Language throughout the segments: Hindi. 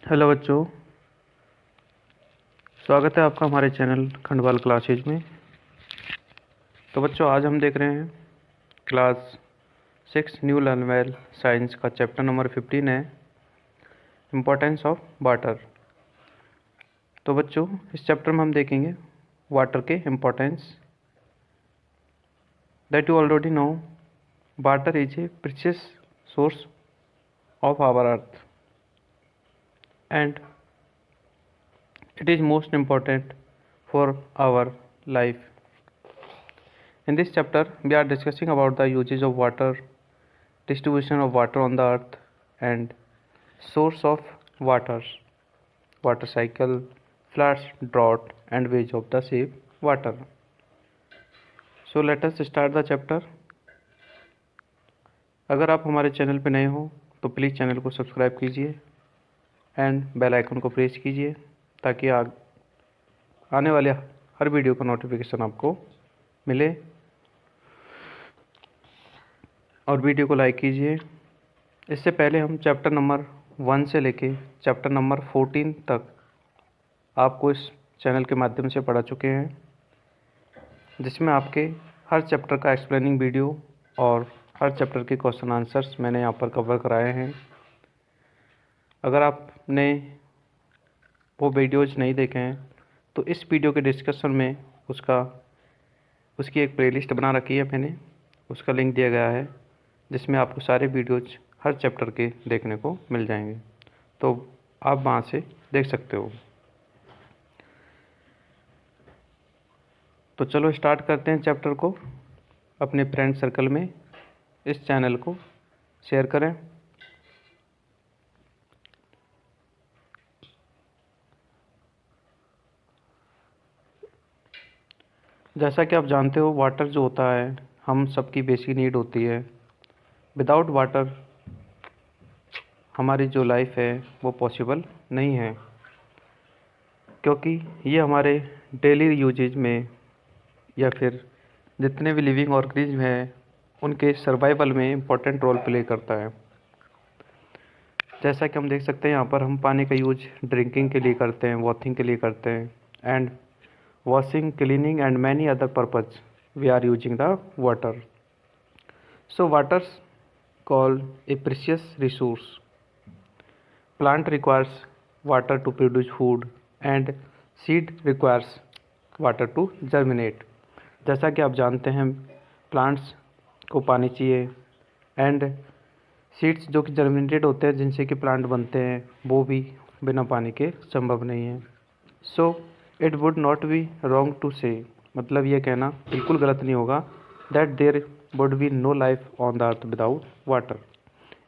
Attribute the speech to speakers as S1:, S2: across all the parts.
S1: हेलो बच्चों, स्वागत है आपका हमारे चैनल खंडवाल क्लासेज में। तो बच्चों, आज हम देख रहे हैं क्लास 6 न्यू लर्नवेल साइंस का चैप्टर नंबर 15 है, इम्पोर्टेंस ऑफ वाटर। तो बच्चों, इस चैप्टर में हम देखेंगे वाटर के importance. That you already know, water is a precious source of our earth and it is most important for our life. In this chapter, we are discussing about the uses of water, distribution of water on the earth, and source of waters, water cycle, floods, drought, and ways of the save water. So let us start the chapter. अगर आप हमारे चैनल पर नए हो तो प्लीज़ चैनल को सब्सक्राइब कीजिए एंड बेल आइकन को प्रेस कीजिए ताकि आने वाले हर वीडियो का नोटिफिकेशन आपको मिले। और वीडियो को लाइक कीजिए। इससे पहले हम चैप्टर नंबर 1 से लेके चैप्टर नंबर 14 तक आपको इस चैनल के माध्यम से पढ़ा चुके हैं, जिसमें आपके हर चैप्टर का एक्सप्लेनिंग वीडियो और हर चैप्टर के क्वेश्चन आंसर्स मैंने यहाँ पर कवर कराए हैं। अगर आपने वो वीडियोज़ नहीं देखे हैं तो इस वीडियो के डिस्क्रिप्शन में उसकी एक प्लेलिस्ट बना रखी है मैंने, उसका लिंक दिया गया है, जिसमें आपको सारे वीडियोज़ हर चैप्टर के देखने को मिल जाएंगे, तो आप वहाँ से देख सकते हो। तो चलो स्टार्ट करते हैं चैप्टर को। अपने फ्रेंड सर्कल में इस चैनल को शेयर करें। जैसा कि आप जानते हो, वाटर जो होता है हम सबकी बेसिक नीड होती है। विदाउट वाटर हमारी जो लाइफ है वो पॉसिबल नहीं है, क्योंकि ये हमारे डेली यूजेज में या फिर जितने भी लिविंग ऑर्गेनिज्म हैं उनके सर्वाइवल में इम्पोर्टेंट रोल प्ले करता है। जैसा कि हम देख सकते हैं, यहाँ पर हम पानी का यूज ड्रिंकिंग के लिए करते हैं, वॉशिंग के लिए करते हैं, and washing, cleaning and many other purpose we are using the water. So water's called a precious resource. Plant requires water to produce food and seed requires water to germinate. जैसा कि आप जानते हैं, प्लांट्स को पानी चाहिए एंड सीड्स जो कि जर्मिनेटेड होते हैं, जिनसे कि प्लांट बनते हैं, वो भी बिना पानी के संभव नहीं है। So it would not be wrong to say, मतलब ये कहना बिल्कुल गलत नहीं होगा, that there would be no life on the earth without water,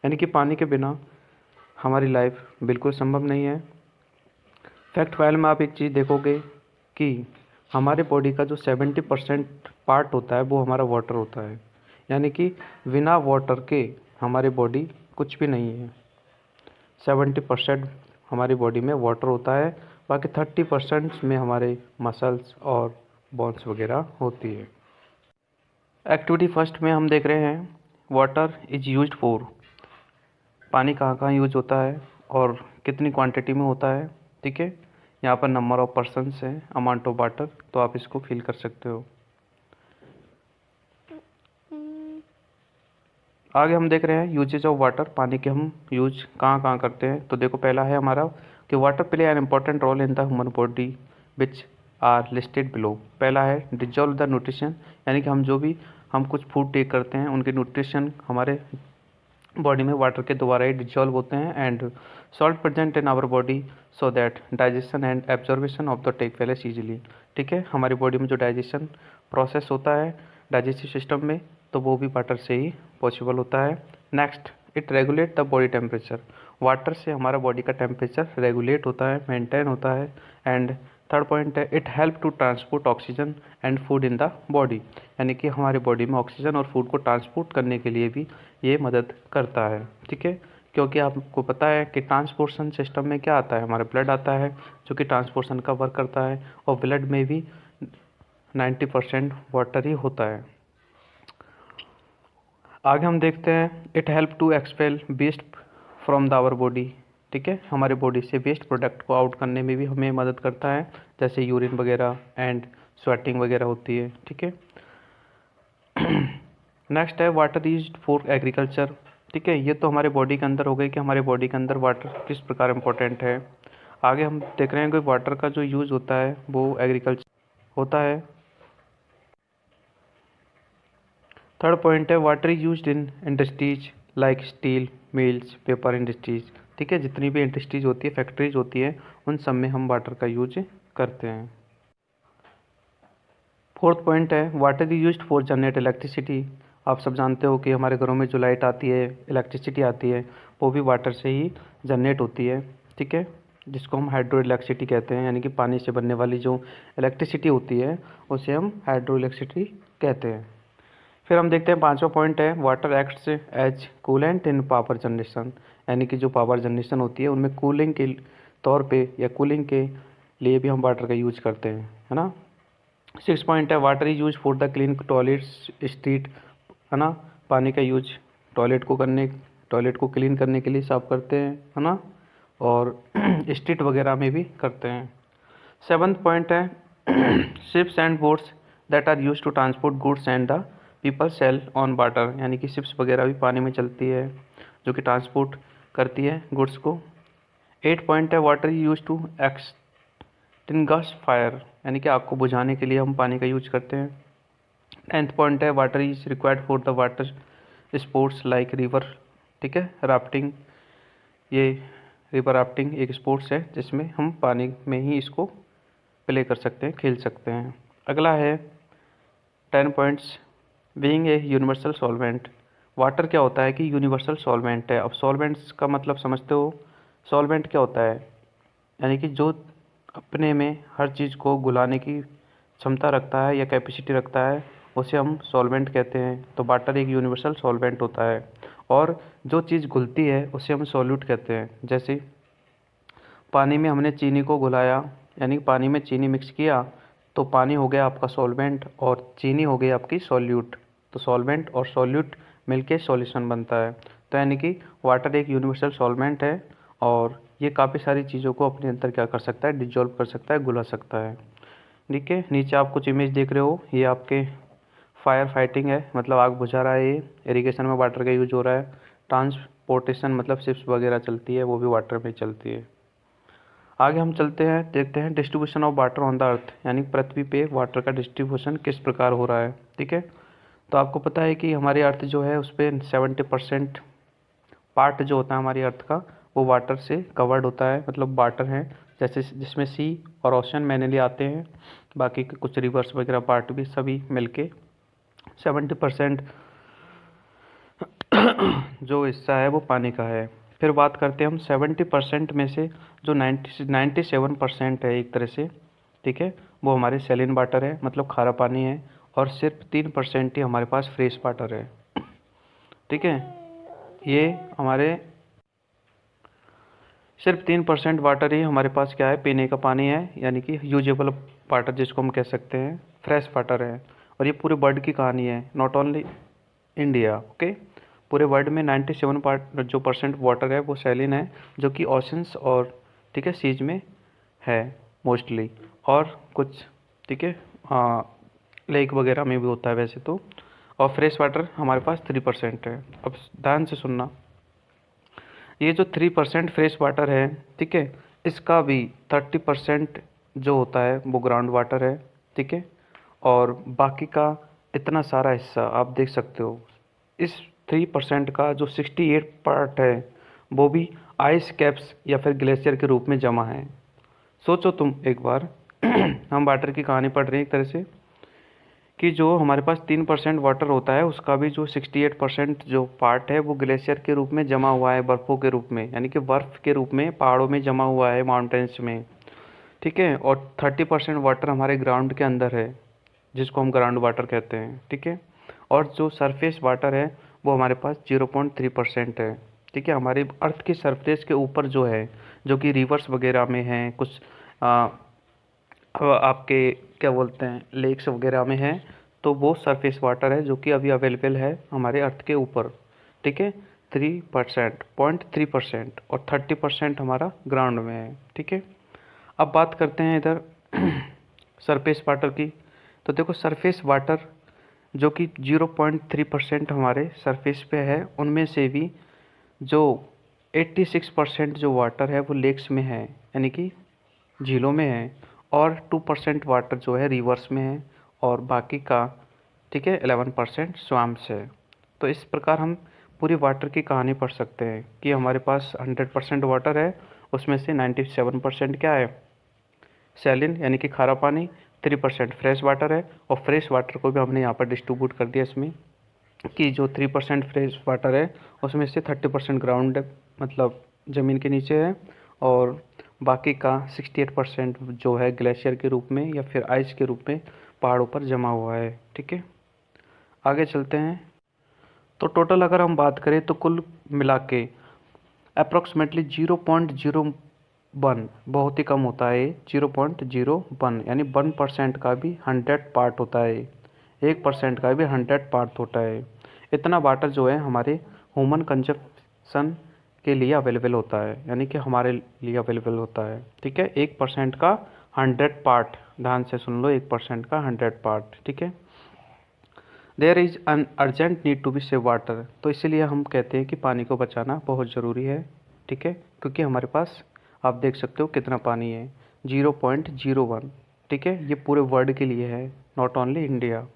S1: यानी कि पानी के बिना हमारी लाइफ बिल्कुल संभव नहीं है। फैक्ट फाइल में आप एक चीज़ देखोगे कि हमारे बॉडी का जो 70% पार्ट होता है वो हमारा वाटर होता है, यानी कि बिना वाटर के हमारी बॉडी कुछ भी नहीं है। 70% हमारी बॉडी में वाटर होता है, बाकी 30% में हमारे मसल्स और बोन्स वगैरह होती है। एक्टिविटी फर्स्ट में हम देख रहे हैं वाटर इज यूज्ड फॉर। पानी कहाँ कहाँ यूज होता है और कितनी क्वांटिटी में होता है। ठीक है, यहाँ पर नंबर ऑफ पर्सन्स है, अमाउंट ऑफ वाटर, तो आप इसको फिल कर सकते हो। आगे हम देख रहे हैं यूजेज ऑफ वाटर, पानी के हम यूज कहाँ कहाँ करते हैं। तो देखो, पहला है हमारा कि water play an important role in the human body which are listed below. पहला है डिजॉल्व द न्यूट्रिशन, यानी कि हम कुछ फूड टेक करते हैं, उनके न्यूट्रिशन हमारे बॉडी में वाटर के द्वारा ही डिजॉल्व होते हैं। And salt present in our body so that digestion and absorption of the take place easily. ठीक है, हमारी बॉडी में जो डाइजेशन प्रोसेस होता है डाइजेस्टिव सिस्टम में, तो वो भी वाटर से ही पॉसिबल होता है। Next, it regulate the body temperature. Water से हमारा बॉडी का टेम्परेचर रेगुलेट होता है, मेंटेन होता है। एंड थर्ड पॉइंट है it help to transport oxygen and food in the body, यानी कि हमारी बॉडी में ऑक्सीजन और फूड को ट्रांसपोर्ट करने के लिए भी ये मदद करता है। ठीक है, क्योंकि आपको पता है कि ट्रांसपोर्शन सिस्टम में क्या आता है, हमारा ब्लड आता है जो कि ट्रांसपोर्शन का वर्क करता है, और ब्लड में भी 90% वाटर ही होता है। आगे हम देखते हैं it help to expel waste from the our body. ठीक है, हमारे बॉडी से वेस्ट प्रोडक्ट को आउट करने में भी हमें मदद करता है, जैसे यूरिन वगैरह एंड स्वेटिंग वगैरह होती है। ठीक है, नेक्स्ट है वाटर यूज्ड फॉर एग्रीकल्चर। ठीक है, ये तो हमारे बॉडी के अंदर हो गई कि हमारे बॉडी के अंदर वाटर किस प्रकार इम्पोर्टेंट है। आगे हम देख रहे हैं कि वाटर का जो यूज़ होता है वो एग्रीकल्चर होता है। थर्ड पॉइंट है water is used in industries like steel mills paper industries. ठीक है, जितनी भी इंडस्ट्रीज होती है, फैक्ट्रीज होती है, उन सब में हम वाटर का यूज करते हैं। फोर्थ पॉइंट है water is used for generate electricity. आप सब जानते हो कि हमारे घरों में जो लाइट आती है, इलेक्ट्रिसिटी आती है, वो भी वाटर से ही जनरेट होती है। ठीक है, जिसको हम हाइड्रो इलेक्ट्रिसिटी कहते हैं, यानी कि पानी से बनने वाली जो इलेक्ट्रिसिटी होती है उसे हम हाइड्रो इलेक्ट्रिसिटी कहते हैं। फिर हम देखते हैं पांचवा पॉइंट है water acts as coolant in power generation, यानी कि जो पावर जनरेशन होती है उनमें कूलिंग के तौर पे या कूलिंग के लिए भी हम वाटर का यूज करते हैं, है ना। सिक्स पॉइंट है water is use for the clean toilets street, है ना। पानी का यूज टॉयलेट को क्लीन करने के लिए साफ करते हैं, है ना, और स्ट्रीट वगैरह में भी करते हैं। सेवन्थ पॉइंट है ships and boats that are use to transport goods and the people sail on water, यानी कि शिप्स वगैरह भी पानी में चलती है जो कि ट्रांसपोर्ट करती है गुड्स को। एट पॉइंट है water use to extinguish fire, यानी कि आग को बुझाने के लिए हम पानी का यूज करते हैं। 10th पॉइंट है water is required for the water sports like river. ठीक है, राफ्टिंग, ये रिवर राफ्टिंग एक स्पोर्ट्स है जिसमें हम पानी में ही इसको प्ले कर सकते हैं, खेल सकते हैं। अगला है 10 points being a universal solvent. Water क्या होता है कि यूनिवर्सल सॉल्वेंट है। अब सॉल्वेंट्स का मतलब समझते हो, सॉल्वेंट क्या होता है, यानी कि जो अपने में हर चीज़ को घुलाने की क्षमता रखता है या कैपेसिटी रखता है, उसे हम सॉल्वेंट कहते हैं। तो वाटर एक यूनिवर्सल सॉल्वेंट होता है। और जो चीज़ घुलती है उसे हम सॉल्यूट कहते हैं। जैसे पानी में हमने चीनी को घुलाया, यानी पानी में चीनी मिक्स किया तो पानी हो गया आपका सॉल्वेंट और चीनी हो गई आपकी सॉल्यूट। तो सॉल्वेंट और सॉल्यूट मिलके सॉल्यूशन बनता है। तो यानी कि वाटर एक यूनिवर्सल सॉल्वेंट है और ये काफ़ी सारी चीज़ों को अपने अंदर क्या कर सकता है, डिजॉल्व कर सकता है, घुला सकता है। ठीक है, नीचे आप कुछ इमेज देख रहे हो, ये आपके फायर फाइटिंग है, मतलब आग बुझा रहा है। ये इरिगेशन में वाटर का यूज हो रहा है। ट्रांसपोर्टेशन मतलब शिप्स वगैरह चलती है, वो भी वाटर में चलती है। आगे हम चलते हैं, देखते हैं distribution of water on the earth, यानी पृथ्वी पे वाटर का डिस्ट्रीब्यूशन किस प्रकार हो रहा है। ठीक है, तो आपको पता है कि हमारी अर्थ जो है उस पर 70% पार्ट जो होता है हमारी अर्थ का वो वाटर से कवर्ड होता है, मतलब वाटर है, जैसे जिसमें सी और ओशन मैनली आते हैं, बाकी के कुछ रिवर्स वगैरह पार्ट भी सभी मिलके 70% जो हिस्सा है वो पानी का है। फिर बात करते हैं हम 70% में से जो 97% है एक तरह से, ठीक है, वो हमारे सैलिन वाटर है, मतलब खारा पानी है, और सिर्फ 3% ही हमारे पास फ्रेश वाटर है। ठीक है, ये हमारे सिर्फ 3% वाटर ही हमारे पास क्या है, पीने का पानी है, यानी कि यूजेबल वाटर जिसको हम कह सकते हैं, फ्रेश वाटर है। और ये पूरे वर्ल्ड की कहानी है, नॉट ओनली इंडिया। ओके, पूरे वर्ल्ड में 97% वाटर है वो सैलिन है, जो कि ओशंस और, ठीक है, सीज में है मोस्टली, और कुछ, ठीक है, हाँ, लेक वगैरह में भी होता है वैसे तो। और फ्रेश वाटर हमारे पास 3% है। अब ध्यान से सुनना, ये जो 3% फ्रेश वाटर है, ठीक है, इसका भी 30% जो होता है वो ग्राउंड वाटर है। ठीक है, और बाकी का इतना सारा हिस्सा आप देख सकते हो, इस 3% का जो 68 पार्ट है वो भी आइस कैप्स या फिर ग्लेशियर के रूप में जमा है। सोचो तुम एक बार हम वाटर की कहानी पढ़ रहे हैं एक तरह से, कि जो हमारे पास 3% वाटर होता है उसका भी जो 68% जो पार्ट है वो ग्लेशियर के रूप में जमा हुआ है, बर्फ़ों के रूप में, यानी कि बर्फ़ के रूप में पहाड़ों में जमा हुआ है, माउंटेन्स में। ठीक है, और 30% वाटर हमारे ग्राउंड के अंदर है, जिसको हम ग्राउंड वाटर कहते हैं। ठीक है, और जो सरफेस वाटर है वो हमारे पास 0.3% है। ठीक है, हमारे अर्थ की सरफेस के ऊपर जो है, जो कि रिवर्स वगैरह में है, कुछ आपके क्या बोलते हैं, लेक्स वगैरह में है, तो वो सरफेस वाटर है जो कि अभी अवेलेबल है हमारे अर्थ के ऊपर। ठीक है, 3%, 0.3%, और 30% हमारा ग्राउंड में है। ठीक है, अब बात करते हैं इधर सरफेस वाटर की। तो देखो सरफेस वाटर जो कि 0.3% हमारे सरफेस पे है, उनमें से भी जो 86% जो वाटर है वो लेक्स में है, यानी कि झीलों में है, और 2% वाटर जो है रिवर्स में है, और बाकी का ठीक है 11% स्वैम्प्स है। तो इस प्रकार हम पूरी वाटर की कहानी पढ़ सकते हैं कि हमारे पास 100% वाटर है, उसमें से 97% क्या है, सैलिन यानी कि खारा पानी, 3% फ्रेश वाटर है, और फ्रेश वाटर को भी हमने यहाँ पर डिस्ट्रीब्यूट कर दिया इसमें कि जो 3% फ्रेश वाटर है उसमें से 30% ग्राउंड मतलब ज़मीन के नीचे है, और बाकी का 68% जो है ग्लेशियर के रूप में या फिर आइस के रूप में पहाड़ों पर जमा हुआ है। ठीक है, आगे चलते हैं। तो टोटल अगर हम बात करें तो कुल मिला के अप्रॉक्सीमेटली 0.01, बहुत ही कम होता है, 0.01 यानी 1% का भी 100 पार्ट होता है, 1% का भी 100 पार्ट होता है। इतना वाटर जो है हमारे ह्यूमन कंजप्शन के लिए अवेलेबल होता है, यानी कि हमारे लिए अवेलेबल होता है। ठीक है, 1% का 100 पार्ट, ध्यान से सुन लो, 1% का 100 पार्ट। ठीक है, there is an urgent need to be save water, तो इसीलिए हम कहते हैं कि पानी को बचाना बहुत ज़रूरी है। ठीक है, क्योंकि हमारे पास आप देख सकते हो कितना पानी है, 0.01। ठीक है, ये पूरे वर्ल्ड के लिए है, नॉट ओनली इंडिया।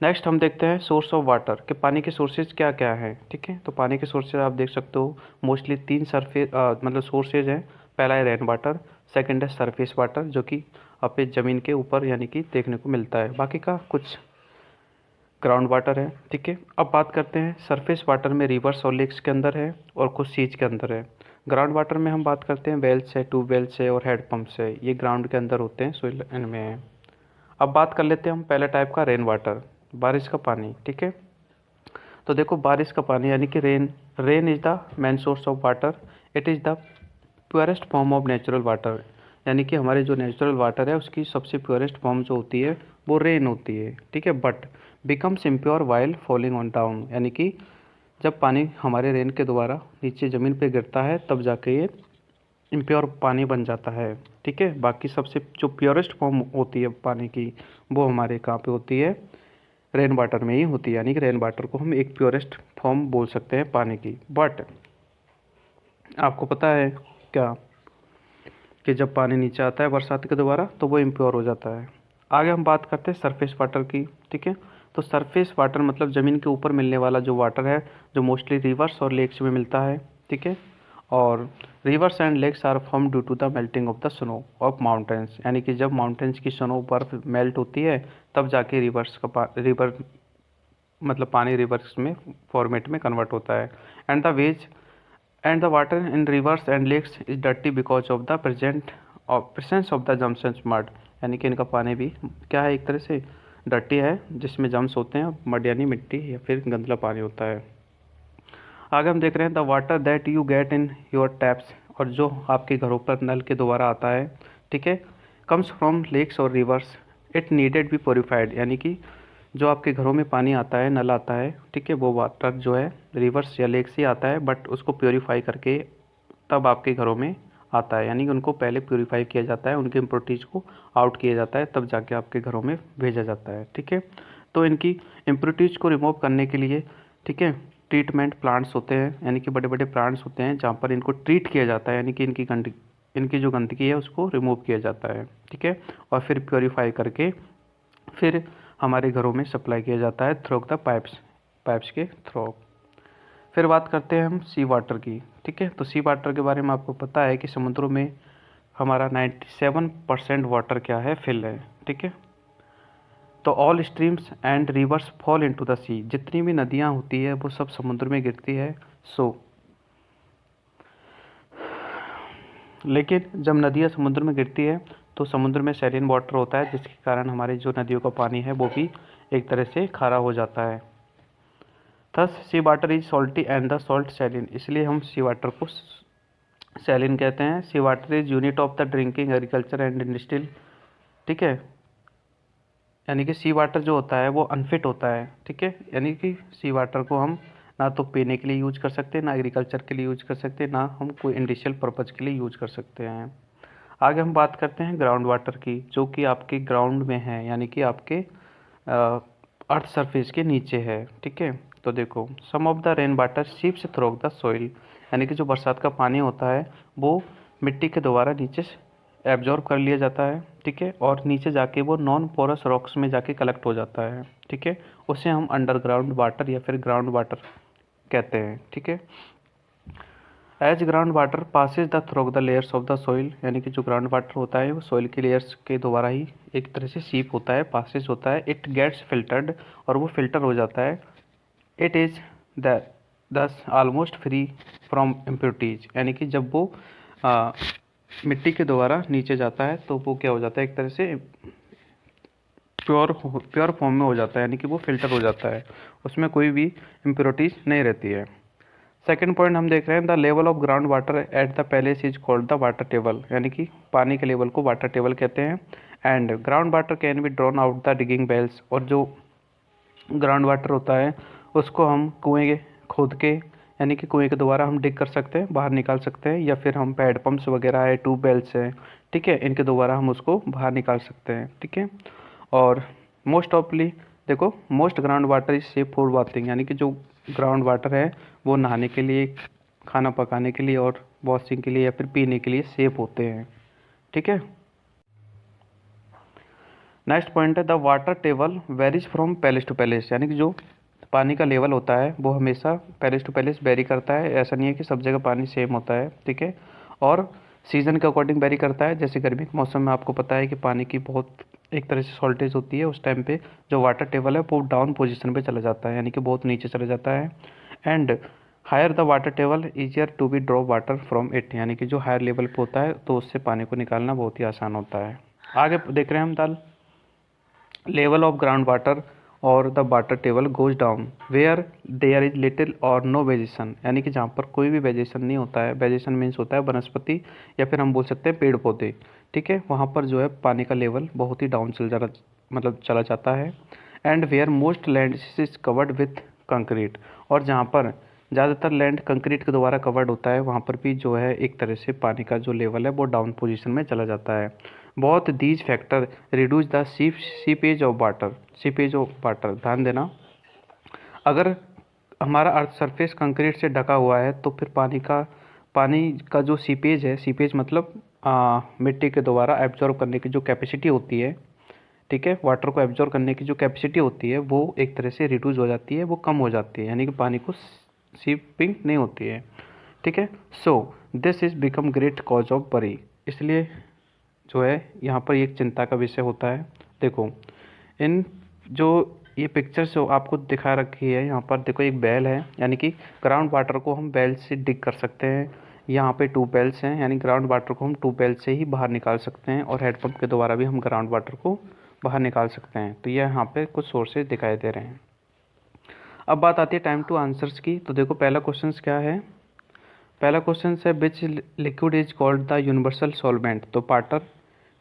S1: नेक्स्ट हम देखते हैं सोर्स ऑफ वाटर कि पानी के सोर्सेज क्या क्या हैं। ठीक है, तो पानी के सोर्सेज आप देख सकते हो मोस्टली 3 सरफेस मतलब सोर्सेज हैं। पहला है रेन वाटर, सेकंड है सरफेस वाटर जो कि अपने ज़मीन के ऊपर यानी कि देखने को मिलता है, बाकी का कुछ ग्राउंड वाटर है। ठीक है, अब बात करते हैं सरफेस वाटर में रिवर्स और लेक्स के अंदर है और कुछ सीज के अंदर है। ग्राउंड वाटर में हम बात करते हैं वेल्स है, ट्यूबवेल से और हेड पंप से, ये ग्राउंड के अंदर होते हैं, सोइल इनमें है। अब बात कर लेते हैं हम पहले टाइप का रेन वाटर, बारिश का पानी। ठीक है, तो देखो बारिश का पानी यानी कि rain, rain is the main source of water, it is the purest form of natural water, यानी कि हमारे जो नेचुरल वाटर है उसकी सबसे प्योरेस्ट फॉर्म जो होती है वो रेन होती है। ठीक है, but becomes impure while falling on down, यानी कि जब पानी हमारे रेन के द्वारा नीचे ज़मीन पे गिरता है तब जाके ये इम्प्योर पानी बन जाता है। ठीक है, बाकी सबसे जो प्योरेस्ट फॉर्म होती है पानी की वो हमारे कहाँ पे होती है, रेन वाटर में ही होती है, यानी कि रेन वाटर को हम एक प्योरेस्ट फॉर्म बोल सकते हैं पानी की। बट आपको पता है क्या कि जब पानी नीचे आता है बरसात के द्वारा तो वो इम्प्योर हो जाता है। आगे हम बात करते हैं सरफेस वाटर की। ठीक है, तो सरफेस वाटर मतलब ज़मीन के ऊपर मिलने वाला जो वाटर है, जो मोस्टली रिवर्स और लेक्स में मिलता है। ठीक है, और rivers and lakes are form due to the melting of the snow of mountains, यानी कि जब माउंटेन्स की स्नो बर्फ मेल्ट होती है तब जाके रिवर्स का रिवर मतलब पानी रिवर्स में फॉर्मेट में कन्वर्ट होता है। And the ways and the water in rivers and lakes is dirty because of the presence of the germs and mud, यानी कि इनका पानी भी क्या है, एक तरह से डर्टी है जिसमें जम्स होते हैं, मड यानी मिट्टी या फिर गंदला पानी होता है। आगे हम देख रहे हैं the water that you get in your taps, और जो आपके घरों पर नल के द्वारा आता है, ठीक है, कम्स फ्रॉम लेक्स और rivers, it needed be purified, यानी कि जो आपके घरों में पानी आता है, नल आता है, ठीक है, वो वाटर जो है रिवर्स या लेक से आता है, बट उसको प्योरीफाई करके तब आपके घरों में आता है, यानी कि उनको पहले प्योरीफाई किया जाता है, उनके इम्प्योरिटीज़ को आउट किया जाता है, तब जाके आपके घरों में भेजा जाता है। ठीक है, तो इनकी इम्प्योरिटीज़ को रिमूव करने के लिए, ठीक है, ट्रीटमेंट प्लांट्स होते हैं, यानी कि बड़े बड़े प्लांट्स होते हैं जहाँ पर इनको ट्रीट किया जाता है, यानी कि इनकी जो गंदगी है उसको रिमूव किया जाता है। ठीक है, और फिर प्योरीफाई करके फिर हमारे घरों में सप्लाई किया जाता है थ्रू द पाइप्स के थ्रू। फिर बात करते हैं हम सी वाटर की। ठीक है, तो सी वाटर के बारे में आपको पता है कि समुद्रों में हमारा 97% वाटर क्या है, फिल है। ठीक है, तो all streams and rivers fall into the sea, जितनी भी नदियाँ होती है वो सब समुद्र में गिरती है। लेकिन जब नदियाँ समुद्र में गिरती है तो समुद्र में सैलिन वाटर होता है, जिसके कारण हमारी जो नदियों का पानी है वो भी एक तरह से खारा हो जाता है। Thus sea water is salty and the salt saline, इसलिए हम सी वाटर को सैलिन कहते हैं। Sea water is unit of the drinking agriculture and industrial. ठीक है, यानी कि सी वाटर जो होता है वो अनफिट होता है। ठीक है, यानी कि सी वाटर को हम ना तो पीने के लिए यूज कर सकते हैं, ना एग्रीकल्चर के लिए यूज कर सकते हैं, ना हम कोई इंडस्ट्रियल पर्पज़ के लिए यूज कर सकते हैं। आगे हम बात करते हैं ग्राउंड वाटर की, जो कि आपके ग्राउंड में है, यानी कि आपके अर्थ सरफेस के नीचे है। ठीक है, तो देखो some of the rain water seeps through the soil, यानी कि जो बरसात का पानी होता है वो मिट्टी के द्वारा नीचे से एब्जॉर्ब कर लिया जाता है। ठीक है, और नीचे जाके वो नॉन पोरस रॉक्स में जाके कलेक्ट हो जाता है। ठीक है, उसे हम अंडरग्राउंड वाटर या फिर ग्राउंड वाटर कहते हैं। ठीक है, as ground water passes the through the layers of the soil, यानी कि जो ग्राउंड वाटर होता है वो सॉइल की लेयर्स के द्वारा ही एक तरह से सीप होता है, पासिस होता है। इट गेट्स फिल्टर्ड, और वो फिल्टर हो जाता है। इट इज़ द दस ऑलमोस्ट फ्री फ्रॉम इम्प्योरिटीज, यानी कि जब वो मिट्टी के द्वारा नीचे जाता है तो वो क्या हो जाता है, एक तरह से प्योर फॉर्म में हो जाता है, यानी कि वो फिल्टर हो जाता है, उसमें कोई भी इम्प्योरिटीज नहीं रहती है। सेकेंड पॉइंट हम देख रहे हैं, the level of ground water at the palace is called the water table, यानी कि पानी के लेवल को वाटर टेबल कहते हैं। And ground water can be drawn out the digging wells, और जो ग्राउंड वाटर होता है उसको हम कुएँ खोद के, यानी कि कुएँ के द्वारा हम डिग कर सकते हैं, बाहर निकाल सकते हैं, या फिर हम पैड पंप्स वगैरह है, ट्यूबवेल्स हैं, ठीक है, इनके द्वारा हम उसको बाहर निकाल सकते हैं। ठीक है, और मोस्ट ऑफली देखो most ground water is safe for bathing, यानी कि जो ग्राउंड वाटर है वो नहाने के लिए, खाना पकाने के लिए और वॉशिंग के लिए या फिर पीने के लिए सेफ होते हैं। ठीक है, नेक्स्ट पॉइंट है the water table varies from place to place, यानी कि जो पानी का लेवल होता है वो हमेशा पैलेस टू पैलेस वेरी करता है। ऐसा नहीं है कि सब जगह पानी सेम होता है। ठीक है, और सीज़न के अकॉर्डिंग वेरी करता है। जैसे गर्मी के मौसम में आपको पता है कि पानी की बहुत एक तरह से शॉर्टेज होती है, उस टाइम पे जो वाटर टेबल है वो डाउन पोजीशन पे चला जाता है, यानी कि बहुत नीचे चला जाता है। And higher the water table easier to be drop water from it, यानी कि जो हायर लेवल पे होता है तो उससे पानी को निकालना बहुत ही आसान होता है। आगे देख रहे हैं हम दाल लेवल ऑफ ग्राउंड वाटर और the water table goes down where there is little or no vegetation, यानी कि जहाँ पर कोई भी वेजेशन नहीं होता है। वेजेशन मीन्स होता है वनस्पति या फिर हम बोल सकते हैं पेड़ पौधे। ठीक है, वहाँ पर जो है पानी का लेवल बहुत ही डाउन चला जाता है। And where most land is covered with concrete, और जहाँ पर ज़्यादातर लैंड कंक्रीट के द्वारा कवर्ड होता है वहाँ पर भी जो है एक तरह से पानी का जो लेवल है वो डाउन पोजीशन में चला जाता है। बहुत these factor reduce the seepage of water, ध्यान देना, अगर हमारा अर्थ सरफेस कंक्रीट से ढका हुआ है तो फिर पानी का जो सीपेज है, सीपेज मतलब मिट्टी के द्वारा एब्जॉर्ब करने की जो कैपेसिटी होती है, ठीक है, वाटर को एब्जॉर्ब करने की जो कैपेसिटी होती है वो एक तरह से रिड्यूस हो जाती है, वो कम हो जाती है, यानी कि पानी को सीपिंग नहीं होती है। ठीक है, so this is become great cause of worry, इसलिए जो है यहाँ पर एक चिंता का विषय होता है। देखो इन जो ये पिक्चर जो आपको दिखा रखी है यहाँ पर, देखो एक बैल है, यानी कि ग्राउंड वाटर को हम बैल से डिग कर सकते हैं। यहाँ पे टू बेल्स हैं, यानी ग्राउंड वाटर को हम टू बेल से ही बाहर निकाल सकते हैं, और हेडपम्प के द्वारा भी हम ग्राउंड वाटर को बाहर निकाल सकते हैं। तो ये यहाँ पे कुछ सोर्सेज दिखाई दे रहे हैं। अब बात आती है टाइम टू आंसर्स की। तो देखो पहला क्वेश्चन क्या है, पहला क्वेश्चन है विच liquid is called the universal solvent, तो वाटर,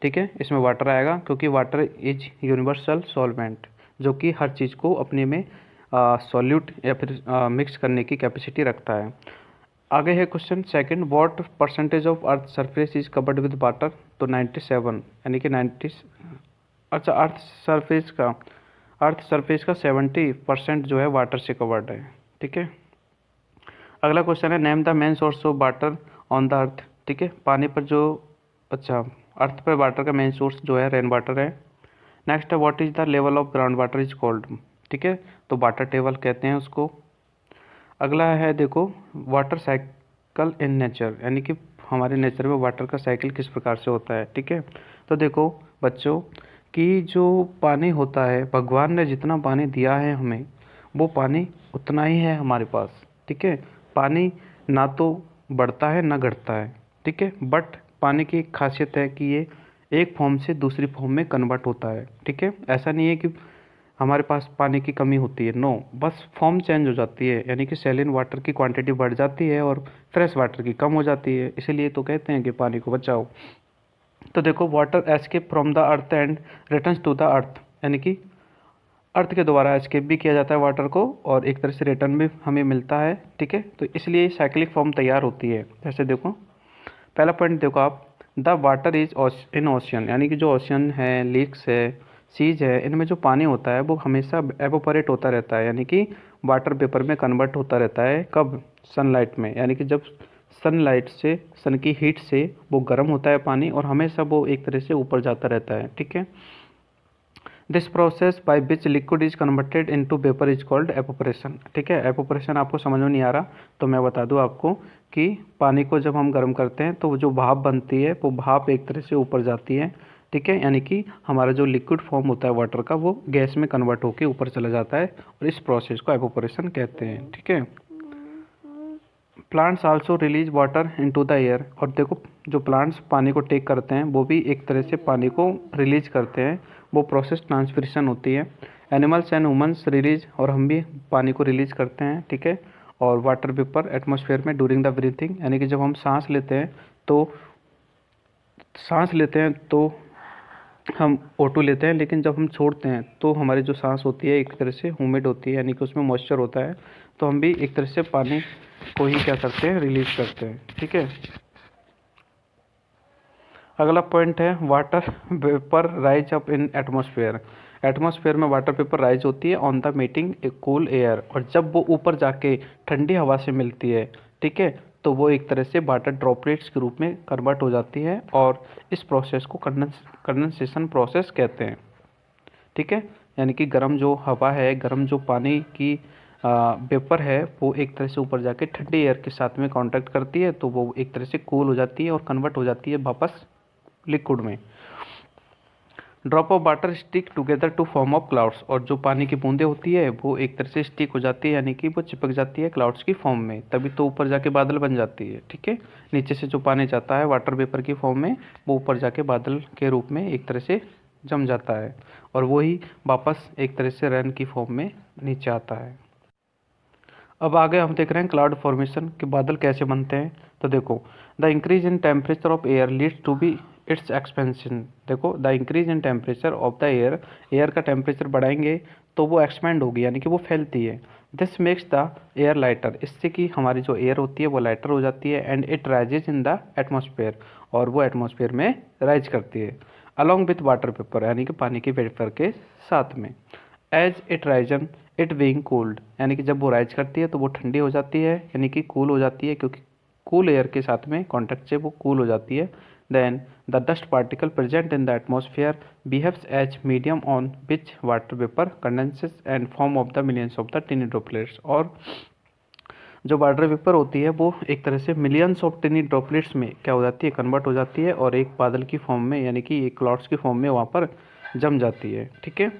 S1: ठीक है, इसमें वाटर आएगा क्योंकि वाटर इज यूनिवर्सल सॉल्वेंट, जो कि हर चीज़ को अपने में सॉल्यूट या फिर मिक्स करने की कैपेसिटी रखता है। आगे है question second, what percentage of earth surface is covered with water, तो 97, यानी कि 90, अच्छा अर्थ सरफेस का 70% जो है वाटर से कवर्ड है। ठीक है, अगला क्वेश्चन है name the main source of water on the अर्थ, ठीक है, पानी पर जो, अच्छा, अर्थ पर वाटर का मेन सोर्स जो है रेन वाटर है। नेक्स्ट है what is the level of ground water is called, ठीक है, तो वाटर टेबल कहते हैं उसको। अगला है देखो वाटर साइकिल इन नेचर, यानी कि हमारे नेचर में वाटर का साइकिल किस प्रकार से होता है। ठीक है, तो देखो बच्चों कि जो पानी होता है, भगवान ने जितना पानी दिया है हमें वो पानी उतना ही है हमारे पास। ठीक है, पानी ना तो बढ़ता है ना घटता है। ठीक है, बट पानी की एक खासियत है कि ये एक फॉर्म से दूसरी फॉर्म में कन्वर्ट होता है। ठीक है, ऐसा नहीं है कि हमारे पास पानी की कमी होती है, नो, बस फॉर्म चेंज हो जाती है, यानी कि सैलिन वाटर की क्वांटिटी बढ़ जाती है और फ्रेश वाटर की कम हो जाती है, इसीलिए तो कहते हैं कि पानी को बचाओ। तो देखो water escape from the earth and returns to the earth, यानी कि अर्थ के द्वारा एस्केप भी किया जाता है वाटर को, और एक तरह से रिटर्न भी हमें मिलता है, ठीक है। तो इसलिए साइक्लिक फॉर्म तैयार होती है। जैसे देखो पहला पॉइंट देखो आप, the water is in ocean, यानी कि जो ओशियन है, लेक्स है, सीज है, इनमें जो पानी होता है वो हमेशा एवोपरेट होता रहता है, यानी कि वाटर वेपर में कन्वर्ट होता रहता है। कब? सनलाइट में, यानी कि जब सनलाइट से, सन की हीट से वो गर्म होता है पानी, और हमेशा वो एक तरह से ऊपर जाता रहता है, ठीक है। This process by which liquid is converted into vapour is called evaporation, ठीक है। एपोपरेशन आपको समझ में नहीं आ रहा तो मैं बता दूं आपको कि पानी को जब हम गर्म करते हैं तो वो जो भाप बनती है वो भाप एक तरह से ऊपर जाती है, ठीक है, यानी कि हमारा जो लिक्विड फॉर्म होता है वाटर का वो गैस में कन्वर्ट होकर ऊपर चला जाता है, और इस प्रोसेस को एपोपरेशन कहते हैं, ठीक है। Plants also release water into the air, और देखो जो प्लांट्स पानी को टेक करते हैं वो भी एक तरह से पानी को रिलीज करते हैं, वो प्रोसेस ट्रांसपिरेशन होती है। एनिमल्स एंड ह्यूमंस रिलीज, और हम भी पानी को रिलीज करते हैं, ठीक है। और वाटर वेपर एटमॉस्फेयर में ड्यूरिंग द ब्रीथिंग, यानी कि जब हम सांस लेते हैं तो हम O2 लेते हैं, लेकिन जब हम छोड़ते हैं तो हमारी जो सांस होती है एक तरह से ह्यूमिड होती है, यानी कि उसमें मॉइस्चर होता है, तो हम भी एक तरह से पानी को ही क्या करते हैं, रिलीज करते हैं, ठीक है। अगला पॉइंट है water vapour rise up in atmosphere. Atmosphere में वाटर वेपर राइज होती है on the meeting A cool air, और जब वो ऊपर जाके ठंडी हवा से मिलती है, ठीक है, तो वो एक तरह से वाटर ड्रॉपलेट्स के रूप में कन्वर्ट हो जाती है, और इस प्रोसेस को कंडेंसेशन प्रोसेस कहते हैं, ठीक है। यानी कि गर्म जो हवा है, गर्म जो पानी की वेपर है, वो एक तरह से ऊपर जाके ठंडी एयर के साथ में कांटेक्ट करती है, तो वो एक तरह से कूल हो जाती है और कन्वर्ट हो जाती है वापस लिक्विड में। Drop of water stick together to form of clouds, और जो पानी की बूंदें होती है वो एक तरह से स्टिक हो जाती है, यानी कि वो चिपक जाती है क्लाउड्स की फॉर्म में, तभी तो ऊपर जाके बादल बन जाती है, ठीक है। नीचे से जो पानी जाता है वाटर वेपर की फॉर्म में, वो ऊपर जाके बादल के रूप में एक तरह से जम जाता है, और वही वापस एक तरह से रेन की फॉर्म में नीचे आता है। अब आगे हम देख रहे हैं क्लाउड फॉर्मेशन के बादल कैसे बनते हैं। तो देखो the increase in temperature of air leads to be its expansion. देखो the increase in temperature of the air, air का टेम्परेचर बढ़ाएंगे तो वो एक्सपेंड होगी, यानी कि वो फैलती है। This makes the air lighter, इससे कि हमारी जो एयर होती है वो लाइटर हो जाती है, and it rises in the atmosphere, और वो एटमॉस्फेयर में राइज करती है अलॉन्ग विथ वाटर वेपर, यानी कि पानी के वेपर के साथ में। As it risen it being cooled, यानी कि जब वो राइज करती है तो वो ठंडी हो जाती है, यानी कि कूल हो जाती है, क्योंकि कूल एयर के साथ में कॉन्टैक्ट से वो कूल हो जाती है। Then the dust particle present in the atmosphere behaves as medium on which water vapour condenses and form of the millions of the tiny droplets, और जो वाटर वेपर होती है वो एक तरह से मिलियंस ऑफ टिनी ड्रॉपलेट्स में क्या हो जाती है, कन्वर्ट हो जाती है, और एक बादल की फॉर्म में, यानी कि एक क्लाउड्स की फॉर्म में वहाँ पर जम जाती है, ठीक है।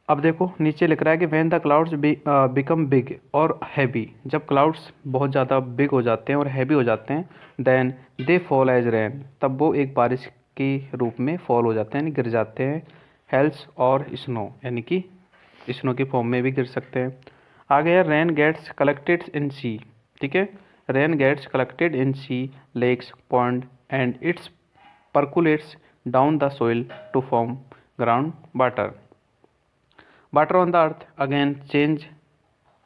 S1: अब देखो नीचे लिख रहा है कि when the clouds become big और हैवी, जब क्लाउड्स बहुत ज़्यादा बिग हो जाते हैं और हैवी हो जाते हैं, then they fall as rain, तब वो एक बारिश के रूप में फॉल हो जाते हैं, यानी गिर जाते हैं। हेल्स और स्नो, यानी कि स्नो की फॉर्म में भी गिर सकते हैं। आगे है rain gets collected in sea, ठीक है। Rain gets collected in sea, lakes, pond and its percolates down the soil to form ground water. Water on the earth again change,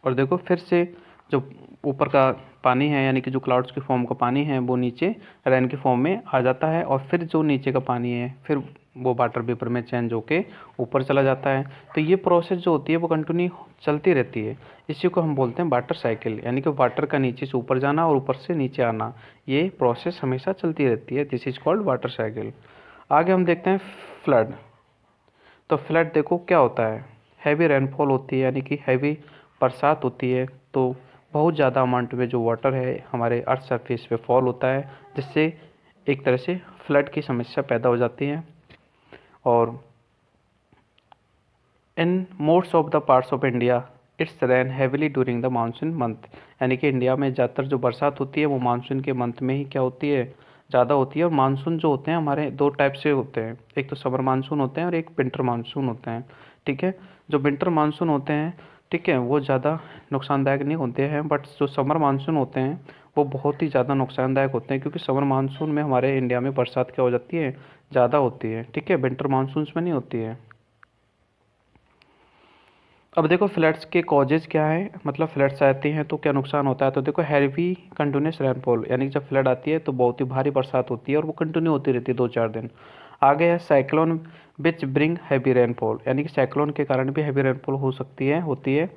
S1: और देखो फिर से जो ऊपर का पानी है, यानी कि जो क्लाउड्स की फॉर्म का पानी है वो नीचे रेन की फॉर्म में आ जाता है, और फिर जो नीचे का पानी है फिर वो वाटर वेपर में चेंज होके ऊपर चला जाता है। तो ये प्रोसेस जो होती है वो कंटिन्यू चलती रहती है, इसी को हम बोलते हैं वाटर साइकिल, यानी कि वाटर का नीचे से ऊपर जाना और ऊपर से नीचे आना, ये प्रोसेस हमेशा चलती रहती है। This is called water cycle. आगे हम देखते हैं फ्लड। तो फ्लड देखो क्या होता है, हैवी रेनफॉल होती है, यानी कि हैवी बरसात होती है, तो बहुत ज़्यादा अमाउंट में जो वाटर है हमारे अर्थ सरफेस पे फॉल होता है, जिससे एक तरह से फ्लड की समस्या पैदा हो जाती है। और in most of the parts of India it's rain heavily during the monsoon month, यानी कि इंडिया में ज़्यादातर जो बरसात होती है वो मानसून के मंथ में ही क्या होती है, ज़्यादा होती है। और मानसून जो होते हैं हमारे दो टाइप से होते हैं, एक तो समर मानसून होते हैं और एक विंटर मानसून होते हैं, ठीक है। जो विंटर मानसून होते हैं, ठीक है, वो ज़्यादा नुकसानदायक नहीं होते हैं, बट जो समर मानसून होते हैं वो बहुत ही ज़्यादा नुकसानदायक होते हैं, क्योंकि समर मानसून में हमारे इंडिया में बरसात क्या हो जाती है, ज़्यादा होती है, ठीक है, विंटर मानसून में नहीं होती है। अब देखो फ्लड्स के कॉजेज क्या है, मतलब फ्लड्स आती हैं तो क्या नुकसान होता है। तो देखो हैवी कंटिन्यूस रेनफॉल, यानी कि जब फ्लड आती है तो बहुत ही भारी बरसात होती है और वो कंटिन्यू होती रहती है 2-4 दिन। आगे है साइक्लोन विच ब्रिंग हैवी रेनफॉल, यानी कि साइक्लोन के कारण भी हैवी रेनफॉल हो सकती है, होती है।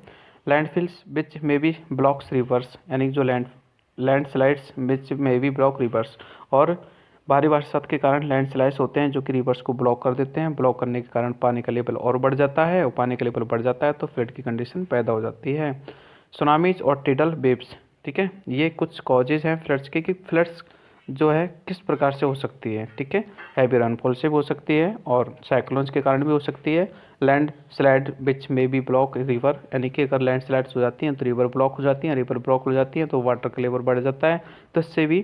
S1: Landfills which may be blocks reverse, यानी कि जो landslides which may be block reverse, और भारी बरसात के कारण लैंडस्लाइड्स होते हैं जो कि रिवर्स को ब्लॉक कर देते हैं। ब्लॉक करने के कारण पानी का लेवल और बढ़ जाता है, और पानी का लेवल बढ़ जाता है तो फ्लड की कंडीशन पैदा हो जाती है। सुनामीज और टिडल वेव्स, ठीक है, ये कुछ कॉजेज हैं फ्लड्स के, कि फ्लड्स जो है किस प्रकार से हो सकती है, ठीक है। हैवी रेनफॉल से भी हो सकती है और साइक्लोन्स के कारण भी हो सकती है। लैंड स्लाइड विच में भी ब्लॉक रिवर, यानी कि अगर लैंड स्लाइड्स हो जाती हैं तो रिवर ब्लॉक हो जाती हैं, रिवर ब्लॉक हो जाती हैं तो वाटर का लेवल बढ़ जाता है, तो इससे भी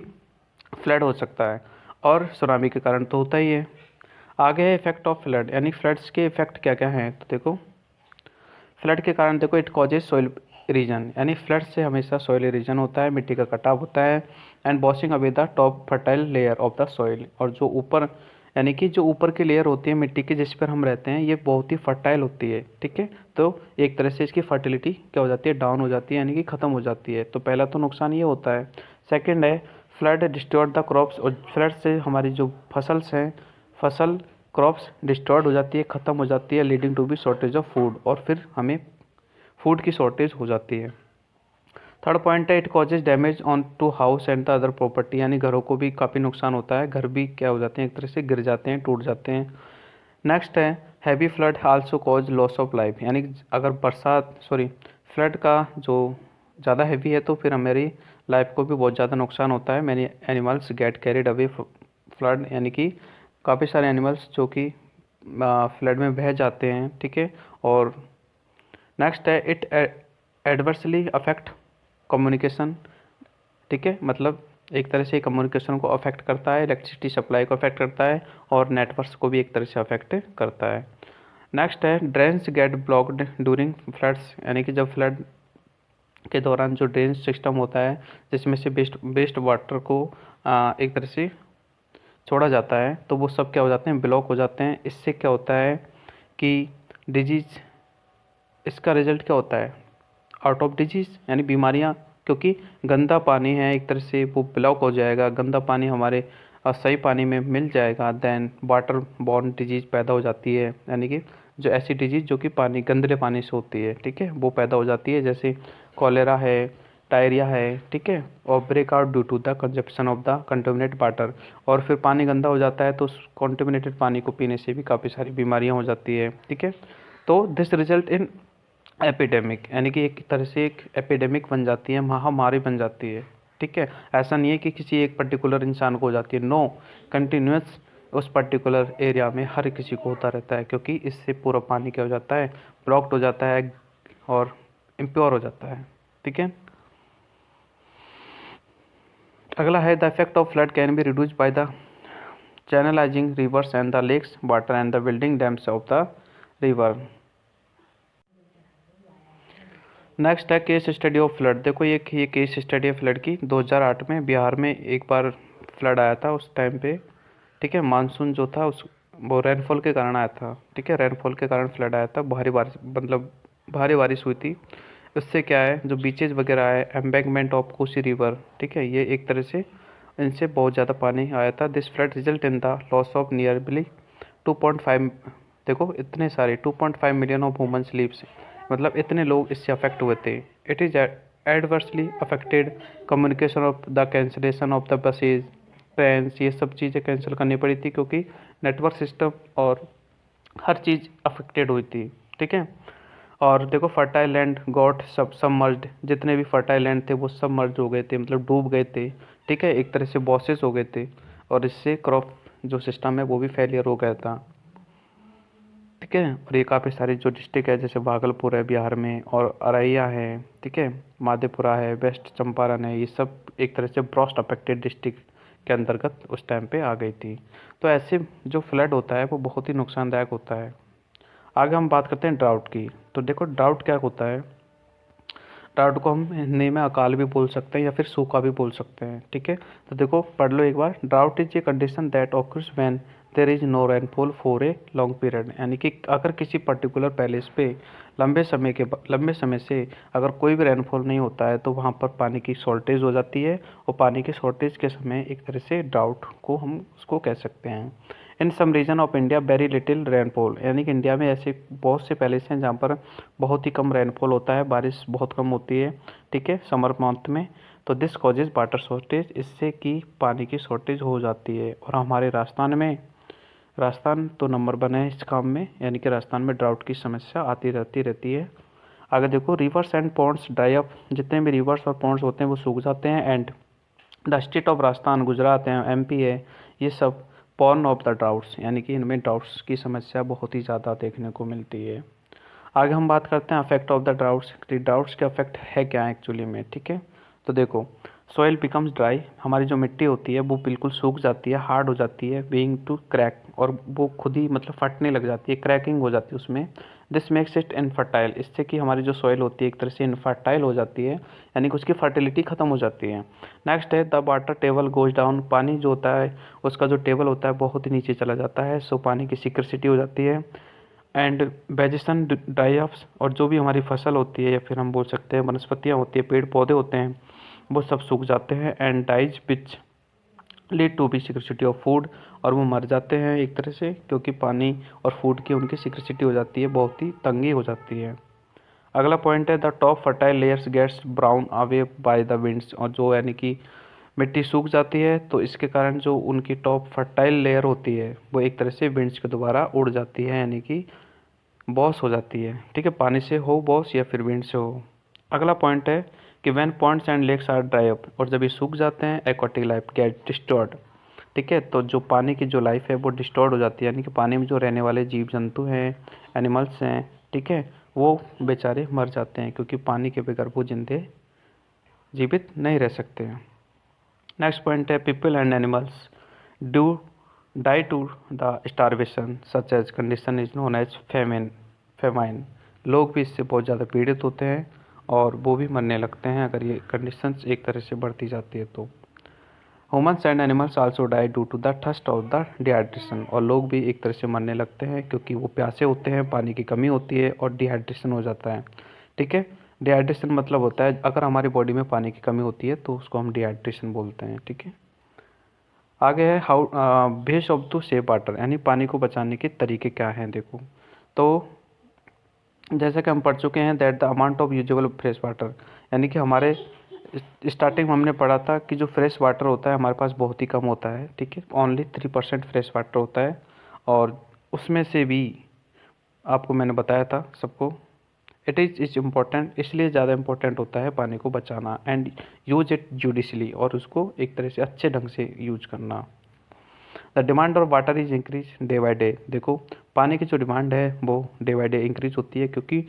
S1: फ्लड हो सकता है। और सुनामी के कारण तो होता ही है। आगे है इफेक्ट ऑफ फ्लड, यानी फ्लड्स के इफेक्ट क्या क्या हैं। तो देखो फ्लड के कारण देखो इट कॉजेज सॉइल इरीजन, यानी फ्लड से हमेशा सॉइल इरीजन होता है, मिट्टी का कटाव होता है। And washing away the top fertile layer of the soil, और जो ऊपर, यानी कि जो ऊपर की लेयर होती है मिट्टी की जिस पर हम रहते हैं, ये बहुत ही फर्टाइल होती है, ठीक है। तो एक तरह से इसकी फर्टिलिटी क्या हो जाती है, डाउन हो जाती है, यानी कि ख़त्म हो जाती है। तो पहला तो नुकसान ये होता है। सेकेंड है फ्लड डिस्टॉर्ट द क्रॉप्स, और फ्लड से हमारी जो फसल्स हैं, फसल क्रॉप्स डिस्टॉर्ट हो जाती है, ख़त्म हो जाती है, leading to be shortage of food, और फिर हमें फूड की शॉर्टेज हो जाती है। थर्ड पॉइंट है it causes damage on to house and the other property, यानी घरों को भी काफ़ी नुकसान होता है, घर भी क्या हो जाते हैं, एक तरह से गिर जाते हैं, टूट जाते हैं। नेक्स्ट है heavy flood also cause loss of life, यानी अगर फ्लड का जो ज़्यादा हैवी है तो फिर हमारी लाइफ को भी बहुत ज़्यादा नुकसान होता है। Many animals get carried away flood, यानी कि काफ़ी सारे एनिमल्स जो कि फ्लड में बह जाते हैं, ठीक है। और नेक्स्ट है इट एडवर्सली अफेक्ट कम्युनिकेशन, ठीक है, मतलब एक तरह से कम्युनिकेशन को अफेक्ट करता है, इलेक्ट्रिसिटी सप्लाई को अफेक्ट करता है, और नेटवर्क्स को भी एक तरह से अफेक्ट करता है। नेक्स्ट है drains get blocked during floods, यानी कि जब फ्लड के दौरान जो ड्रेन सिस्टम होता है जिसमें से वेस्ट वाटर को एक तरह से छोड़ा जाता है, तो वो सब क्या हो जाते हैं, ब्लॉक हो जाते हैं। इससे क्या होता है कि डिजीज, इसका रिजल्ट क्या होता है, आउट ऑफ डिजीज़, यानी बीमारियां, क्योंकि गंदा पानी है एक तरह से वो ब्लॉक हो जाएगा। गंदा पानी हमारे सही पानी में मिल जाएगा, देन वाटर बॉर्न डिजीज़ पैदा हो जाती है, यानी कि जो ऐसी डिजीज़ जो कि पानी गंदले पानी से होती है, ठीक है, वो पैदा हो जाती है, जैसे कॉलेरा है, डायरिया है, ठीक है। और break out due to the consumption of the contaminated water, और फिर पानी गंदा हो जाता है तो उस कंटेमिनेटेड पानी को पीने से भी काफ़ी सारी बीमारियां हो जाती है, ठीक है। तो दिस रिजल्ट इन एपिडेमिक, यानी कि एक तरह से एक एपिडेमिक बन जाती है, महामारी बन जाती है, ठीक है। ऐसा नहीं है कि किसी एक पर्टिकुलर इंसान को हो जाती है, नो, कंटिन्यूस उस पर्टिकुलर एरिया में हर किसी को होता रहता है, क्योंकि इससे पूरा पानी क्या हो जाता है, ब्लॉक्ड हो जाता है और इम्प्योर हो जाता है, ठीक है। अगला है the effect of flood can be reduce by the channelising rivers and the lakes water and the building dams of the river. Next है केस स्टडी ऑफ फ्लड। देखो ये केस स्टडी है फ्लड की। 2008 में बिहार में एक बार फ्लड आया था उस टाइम पे, ठीक है। मानसून जो था उस वो रेनफॉल के कारण आया था, ठीक है, रेनफॉल के कारण फ्लड आया था, भारी बारिश, मतलब भारी बारिश हुई थी। उससे क्या है, जो बीचेज वगैरह है, एम्बैंकमेंट ऑफ कोसी रिवर, ठीक है, ये एक तरह से इनसे बहुत ज़्यादा पानी आया था। This flood result in the loss of nearly 2.5, देखो इतने सारे 2.5 मिलियन ऑफ ह्यूमन लीव्स, मतलब इतने लोग इससे अफेक्ट हुए थे। It is adversely affected communication of the cancellation of the buses, trains, ये सब चीज़ें कैंसिल करनी पड़ी थी, क्योंकि नेटवर्क सिस्टम और हर चीज़ अफेक्टेड हुई थी, ठीक है। और देखो फर्टाइल लैंड गॉट सबमर्ज्ड, जितने भी फर्टाइल लैंड थे वो सबमर्ज हो गए थे, मतलब डूब गए थे, ठीक है, एक तरह से बॉसेस हो गए थे, और इससे क्रॉप जो सिस्टम है वो भी फेलियर हो गया था, ठीक है। और ये काफ़ी सारी जो डिस्ट्रिक्ट है, जैसे भागलपुर है बिहार में, और अररिया है, ठीक है, माधेपुरा है, वेस्ट चंपारण है, ये सब एक तरह से ब्रॉस्ट अफेक्टेड डिस्ट्रिक्ट के अंतर्गत उस टाइम पे आ गई थी। तो ऐसे जो फ्लड होता है वो बहुत ही नुकसानदायक होता है। आगे हम बात करते हैं ड्राउट की। तो देखो ड्राउट क्या होता है, ड्राउट को हम हिंदी में अकाल भी बोल सकते हैं या फिर सूखा भी बोल सकते हैं, ठीक है। तो देखो पढ़ लो एक बार, drought is a condition that occurs when there is no rainfall for a long period, यानी कि अगर किसी पर्टिकुलर पैलेस पे लंबे समय से अगर कोई भी रेनफॉल नहीं होता है तो वहाँ पर पानी की शॉर्टेज हो जाती है, और पानी की शॉर्टेज के समय एक तरह से ड्राउट को हम उसको कह सकते हैं। In some region of India very little rainfall, यानी कि इंडिया में ऐसे बहुत से पैलेस हैं जहाँ पर बहुत ही कम रेनफॉल होता है, बारिश बहुत कम होती है, ठीक है, समर मंथ में। तो दिस कॉजेज वाटर शॉर्टेज, इससे कि पानी की शॉर्टेज हो जाती है। और हमारे राजस्थान तो नंबर 1 है इस काम में, यानी कि राजस्थान में ड्राउट की समस्या आती रहती है। आगे देखो, rivers and ponds dry up, जितने भी रिवर्स और पॉन्ड्स होते हैं वो सूख जाते हैं। And the state of Rajasthan, Gujarat है, एमपी है, ये सब पॉर्न ऑफ द ड्राउट्स, यानी कि इनमें ड्राउट्स की समस्या बहुत ही ज़्यादा देखने को मिलती है। आगे हम बात करते हैं affect of the droughts. Droughts के अफेक्ट है क्या एक्चुअली में, ठीक है। तो देखो, सॉइल बिकम्स ड्राई, हमारी जो मिट्टी होती है वो बिल्कुल सूख जाती है, हार्ड हो जाती है, बीइंग टू क्रैक, और वो खुद ही मतलब फटने लग जाती है, क्रैकिंग हो जाती है उसमें। दिस मेक्स इट इनफर्टाइल, इससे कि हमारी जो सॉइल होती है एक तरह से इनफर्टाइल हो जाती है, यानी कि उसकी फर्टिलिटी ख़त्म हो जाती है। नेक्स्ट है the water table goes down, पानी जो होता है उसका जो टेबल होता है बहुत ही नीचे चला जाता है, सो पानी की स्कैर्सिटी हो जाती है। एंड वेजिटेशन ड्राई अप्स, और जो भी हमारी फसल होती है या फिर हम बोल सकते हैं वनस्पतियाँ होती है, पेड़ पौधे होते हैं, वो सब सूख जाते हैं। And dies which lead to be security of food, और वो मर जाते हैं एक तरह से, क्योंकि पानी और फूड की उनकी सिक्योरिटी हो जाती है, बहुत ही तंगी हो जाती है। अगला पॉइंट है the top fertile layers gets blown away by the winds, और जो यानी कि मिट्टी सूख जाती है तो इसके कारण जो उनकी टॉप फर्टाइल लेयर होती है वो एक तरह से विंड्स के द्वारा उड़ जाती है, यानी कि बॉस हो जाती है, ठीक है, पानी से हो बॉस या फिर विंड से हो। अगला पॉइंट है कि when ponds and lakes are dry up, और जब ये सूख जाते हैं एक्वाटिक लाइफ गेट डिस्टॉर्ड, ठीक है, तो जो पानी की जो लाइफ है वो डिस्टॉर्ड हो जाती है, यानी कि पानी में जो रहने वाले जीव जंतु हैं, एनिमल्स हैं, ठीक है, वो बेचारे मर जाते हैं, क्योंकि पानी के बगैर वो जिंदे जीवित नहीं रह सकते हैं। नेक्स्ट पॉइंट है people and animals do die to the starvation such as condition is known as famine, लोग भी इससे बहुत ज़्यादा पीड़ित होते हैं और वो भी मरने लगते हैं अगर ये कंडीशंस एक तरह से बढ़ती जाती है तो। Humans and animals also die due to the thirst of the dehydration, और लोग भी एक तरह से मरने लगते हैं क्योंकि वो प्यासे होते हैं, पानी की कमी होती है और डिहाइड्रेशन हो जाता है, ठीक है। डिहाइड्रेशन मतलब होता है अगर हमारी बॉडी में पानी की कमी होती है तो उसको हम डिहाइड्रेशन बोलते हैं, ठीक है। आगे है how ways of to save water, यानी पानी को बचाने के तरीके क्या हैं, देखो। तो जैसे कि हम पढ़ चुके हैं that the amount of usable fresh water, यानी कि हमारे स्टार्टिंग में हमने पढ़ा था कि जो फ्रेश वाटर होता है हमारे पास बहुत ही कम होता है, ठीक है, ओनली 3% फ्रेश वाटर होता है, और उसमें से भी आपको मैंने बताया था सबको, इट इज़ इम्पोर्टेंट, इसलिए ज़्यादा इम्पोर्टेंट होता है पानी को बचाना, एंड यूज इट जुडिशली, और उसको एक तरह से अच्छे ढंग से यूज करना। The demand of water is increase day by day, देखो पानी की जो डिमांड है वो डे बाई डे इंक्रीज होती है, क्योंकि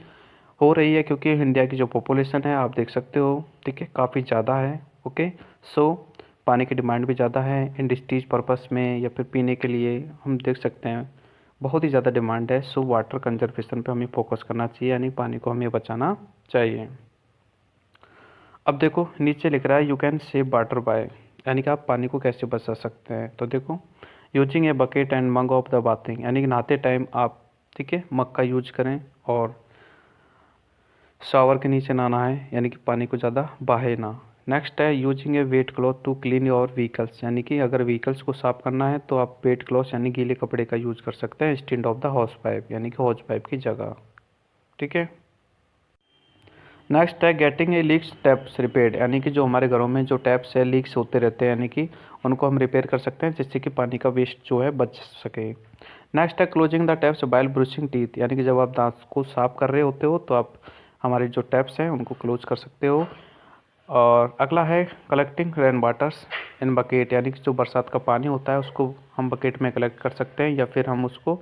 S1: हो रही है, क्योंकि इंडिया की जो पॉपुलेशन है आप देख सकते हो, ठीक है, काफ़ी ज़्यादा है, ओके। सो पानी की डिमांड भी ज़्यादा है, इंडस्ट्रीज पर्पस में या फिर पीने के लिए हम देख सकते हैं बहुत ही ज़्यादा डिमांड है। सो वाटर कंजर्वेशन पे हमें फोकस करना चाहिए, यानी पानी को हमें बचाना चाहिए। अब देखो नीचे लिख रहा है you can save water bye, यानी कि आप पानी को कैसे बचा सकते हैं। तो देखो using a bucket and mug of the bathing, यानी कि नहाते टाइम आप, ठीक है, मग का यूज करें, और शावर के नीचे नहाना है, यानी कि पानी को ज़्यादा बहाए ना। नेक्स्ट है using a wet cloth to clean your vehicles, यानी कि अगर व्हीकल्स को साफ़ करना है तो आप वेट क्लॉथ यानी गीले कपड़े का यूज़ कर सकते हैं instead of the house pipe, यानी कि हॉज पाइप की जगह, ठीक है। नेक्स्ट है getting a leaks taps repaired, यानी कि जो हमारे घरों में जो टैप्स है लीक्स होते रहते हैं, यानी कि उनको हम रिपेयर कर सकते हैं जिससे कि पानी का वेस्ट जो है बच सके। नेक्स्ट है closing the taps while brushing teeth, यानी कि जब आप दांत को साफ कर रहे होते हो तो आप हमारे जो टैप्स हैं उनको क्लोज कर सकते हो। और अगला है कलेक्टिंग रेन वाटर्स इन बकेट, यानी कि जो बरसात का पानी होता है उसको हम बकेट में कलेक्ट कर सकते हैं, या फिर हम उसको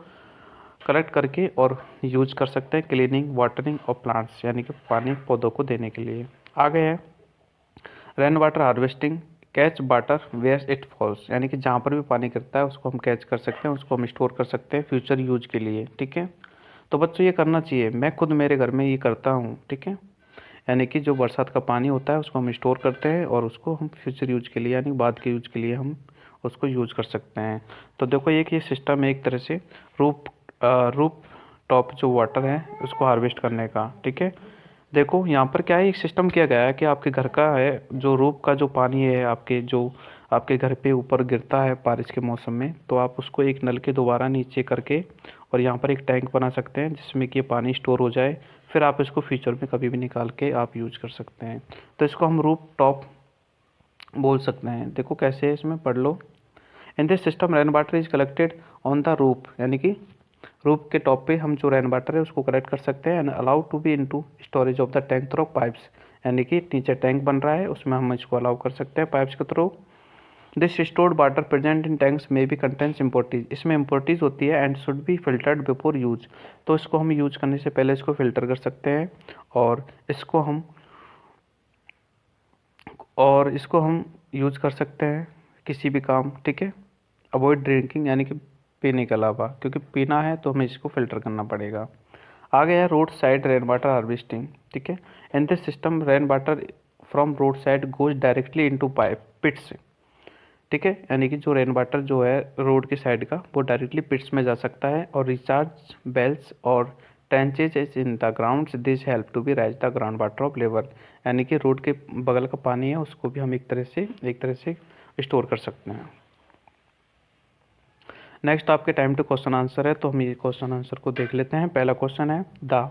S1: कलेक्ट करके और यूज कर सकते हैं क्लीनिंग वाटरिंग ऑफ प्लांट्स, यानी कि पानी पौधों को देने के लिए। आगे है rain water harvesting catch water where it falls, यानी कि जहाँ पर भी पानी गिरता है उसको हम कैच कर सकते हैं, उसको हम स्टोर कर सकते हैं फ्यूचर यूज के लिए, ठीक है। तो बच्चों ये करना चाहिए, मैं खुद मेरे घर में ये करता हूँ, ठीक है, यानी कि जो बरसात का पानी होता है उसको हम स्टोर करते हैं और उसको हम फ्यूचर यूज के लिए यानी बाद के यूज के लिए हम उसको यूज कर सकते हैं। तो देखो एक ये सिस्टम है एक तरह से रूप रूप टॉप जो वाटर है उसको हार्वेस्ट करने का। ठीक है, देखो यहाँ पर क्या है, एक सिस्टम किया गया है कि आपके घर का है जो रूफ का जो पानी है आपके घर पे ऊपर गिरता है बारिश के मौसम में, तो आप उसको एक नल के दोबारा नीचे करके और यहाँ पर एक टैंक बना सकते हैं जिसमें कि ये पानी स्टोर हो जाए, फिर आप इसको फ्यूचर में कभी भी निकाल के आप यूज कर सकते हैं। तो इसको हम रूफ टॉप बोल सकते हैं। देखो कैसे है, इसमें पढ़ लो। In this system rain water is collected on the roof, यानी कि रूफ के टॉप पे हम जो रेन वाटर है उसको कलेक्ट कर सकते हैं and allowed to be into storage of the tank through pipes, यानी कि नीचे टैंक बन रहा है उसमें हम इसको अलाउ कर सकते हैं पाइप्स के through. This stored water present in tanks में भी कंटेंट्स इम्पोर्टीज, इसमें इम्पोर्टीज होती है and should be filtered before use, तो इसको हम यूज करने से पहले इसको फिल्टर कर सकते हैं और इसको हम यूज कर सकते हैं किसी भी काम। ठीक है, अवॉइड ड्रिंकिंग, यानी कि पीने के अलावा, क्योंकि पीना है तो हमें इसको फिल्टर करना पड़ेगा। आ गया road side rain water harvesting. ठीक है, in this system rain water from road side goes directly into pipe pits. ठीक है, यानी कि जो रेन वाटर जो है रोड की साइड का वो डायरेक्टली पिट्स में जा सकता है और रिचार्ज बेल्स और trenches is in the ground, this help to be rise the ground water of level, यानी कि रोड के बगल का पानी है उसको भी हम एक तरह से स्टोर कर सकते हैं। नेक्स्ट आपके टाइम टू क्वेश्चन आंसर है, तो हम ये क्वेश्चन आंसर को देख लेते हैं। पहला क्वेश्चन है the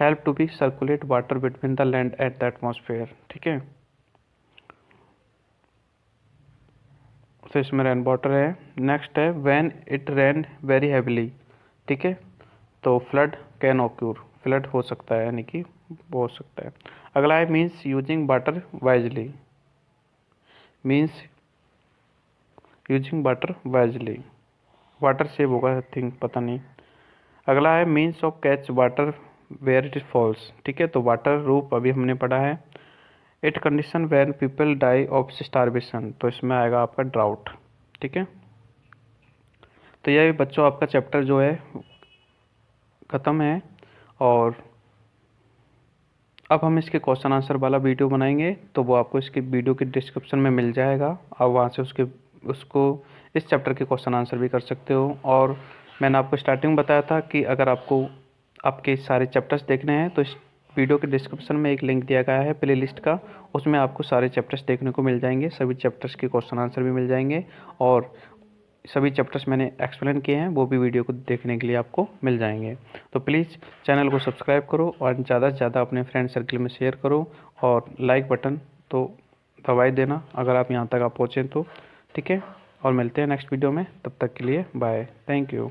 S1: help to be circulate water between the land at the atmosphere. ठीक है, तो इसमें रेन वाटर है। नेक्स्ट है when it rain very heavily. ठीक है, तो फ्लड कैन ऑक्यूर, फ्लड हो सकता है, यानी कि वो हो सकता है। अगला है means using water wisely, means using water wisely, water save होगा आई थिंक, पता नहीं। अगला है means of catch water where it falls. ठीक है, तो वाटर रूप अभी हमने पढ़ा है। It condition when people die of starvation, तो इसमें आएगा आपका ड्राउट। ठीक है, तो यह बच्चों आपका चैप्टर जो है ख़त्म है और अब हम इसके क्वेश्चन आंसर वाला वीडियो बनाएंगे, तो वो आपको इसके वीडियो के डिस्क्रिप्शन में मिल जाएगा। आप वहाँ से उसको इस चैप्टर के क्वेश्चन आंसर भी कर सकते हो। और मैंने आपको स्टार्टिंग में बताया था कि अगर आपको आपके सारे चैप्टर्स देखने हैं तो इस वीडियो के डिस्क्रिप्शन में एक लिंक दिया गया है प्लेलिस्ट का, उसमें आपको सारे चैप्टर्स देखने को मिल जाएंगे, सभी चैप्टर्स के क्वेश्चन आंसर भी मिल जाएंगे और सभी चैप्टर्स मैंने एक्सप्लेन किए हैं वो भी वीडियो को देखने के लिए आपको मिल जाएंगे। तो प्लीज़ चैनल को सब्सक्राइब करो और ज़्यादा से ज़्यादा अपने फ्रेंड सर्कल में शेयर करो और लाइक बटन तो दबाई देना अगर आप यहाँ तक आप पहुँचें तो। ठीक है, और मिलते हैं नेक्स्ट वीडियो में, तब तक के लिए बाय, थैंक यू।